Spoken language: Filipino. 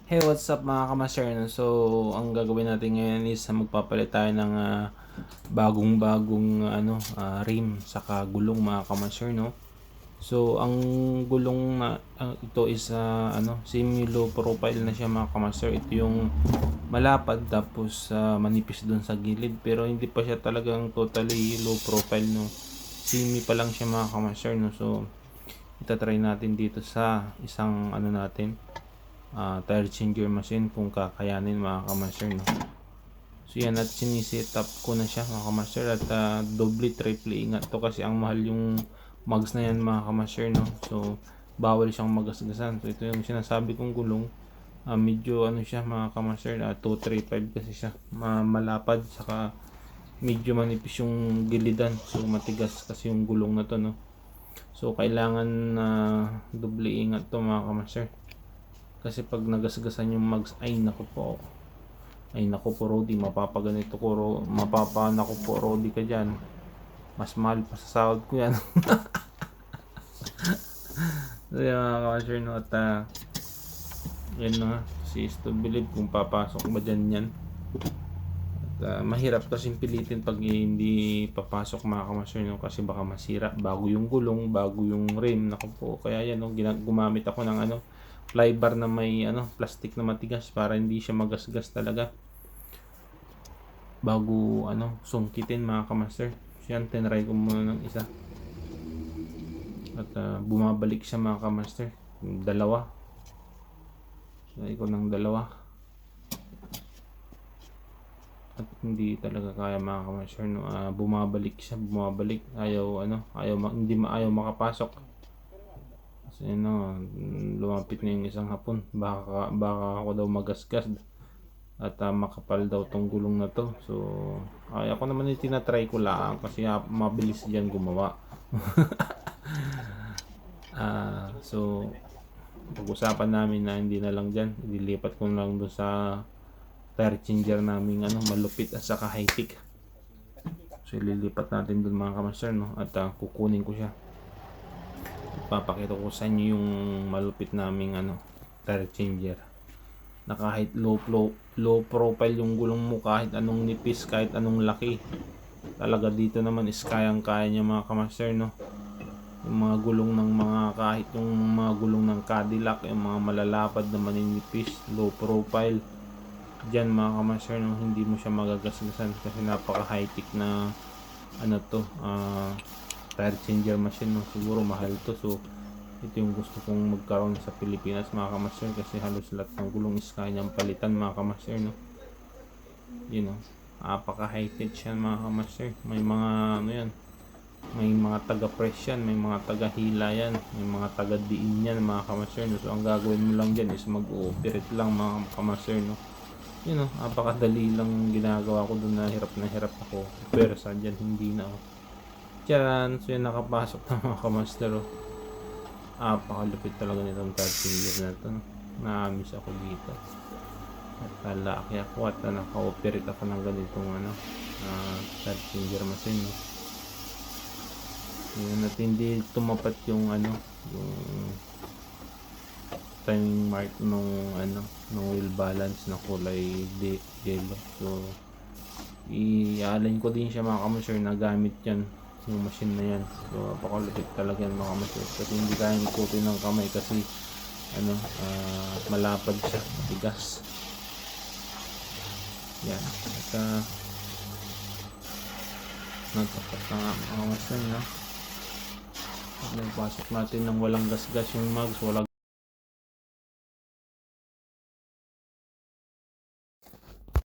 Hey, what's up mga kamaster, no? So, ang gagawin natin ngayon is magpapalit tayo ng bagong-bagong rim saka gulong mga kamaster, no? So, ang gulong na ito is semi-low profile na siya mga kamaster. Ito yung malapad tapos manipis doon sa gilid pero hindi pa siya talagang totally low profile, no? Semi pa lang siya mga kamaster, no? So, itatry natin dito sa isang tire changer machine kung kakayanin mga kamaster, no? So yan, at siniset up ko na siya mga kamaster at doble triple ingat to kasi ang mahal yung mags na yan mga kamaster, no? So bawal siyang magasgasan. So ito yung sinasabi kong gulong, medyo siya mga kamaster, 235 kasi siya, malapad saka medyo manipis yung gilidan, so matigas kasi yung gulong na to, no? So kailangan doble ingat to mga kamaster. Kasi pag nagasgasan yung mags, ay nako po Rodi, mapapaganito ko, mapapanako po Rodi ka dyan. Mas mahal pa sa sahod ko yan. So yan mga ka-sure, no, at yan na, si is to believe kung papasok ba dyan yan. At mahirap kasing pilitin pag hindi papasok mga ka-sure, no, kasi baka masira, bago yung gulong, bago yung rim, nako po. Kaya yan, no, gumamit ako ng fly bar na may plastic na matigas para hindi siya magasgas talaga bago sungkitin mga kamaster. So yan, tinry ko muna ng isa at bumabalik siya mga kamaster, dalawa. So ko ng dalawa at hindi talaga kaya mga kamaster, no? Bumabalik siya, ayaw makapasok. So yun, no, lumapit na yung isang hapon, baka ako daw magasgas at makapal daw tong gulong na to. So ay ako naman yung tinatry ko lang kasi mabilis diyan gumawa. So pag-usapan namin na hindi na lang diyan, ililipat ko lang doon sa tire changer namin malupit at saka high-tech. So ililipat natin doon mga kamaster, no, at kukunin ko siya. Papakita ko sa inyo yung malupit naming tire changer na kahit low profile yung gulong mo, kahit anong nipis, kahit anong laki, talaga dito naman is kayang kaya niya mga kamaster, no? Yung mga gulong ng kahit yung mga gulong ng Cadillac, yung mga malalapad na maninipis, low profile, dyan mga kamaster, no, hindi mo siya magagasgasan kasi napaka high tech na tire changer machine, no? Siguro mahal to. So ito yung gusto kong magkaroon sa Pilipinas mga kamaster kasi halos lahat ng gulong is kaya niyang palitan mga kamaster, no? You know, napaka high tech yan mga kamaster. May mga yan, may mga taga press yan, may mga taga hila yan, may mga taga diin yan mga kamaster, no? So ang gagawin mo lang dyan is mag-ooperate lang mga kamaster, no? You know, napakadali lang ginagawa ko doon, na hirap ako pero sa dyan hindi na ako. Tiyan, so yan, nakapasok na mga kamaster, oh. Pakalupit talaga nitong 13 years na to, no? Na-miss ako dito at lalaki ako at naka-operate ako ng ganitong 13 year machine, no? Yun, at hindi tumapat yung yung timing mark nung wheel balance na kulay yellow. So i-align ko din siya mga kamasher na gamit yan yung machine na yan. So pakalupit talaga yan mga kamasher kasi hindi kayang ikutin ng kamay kasi malapad siya, matigas yan. At nagtapat na nga mga kamasher, no? Pag nagpasok natin ng walang gasgas yung mags, walang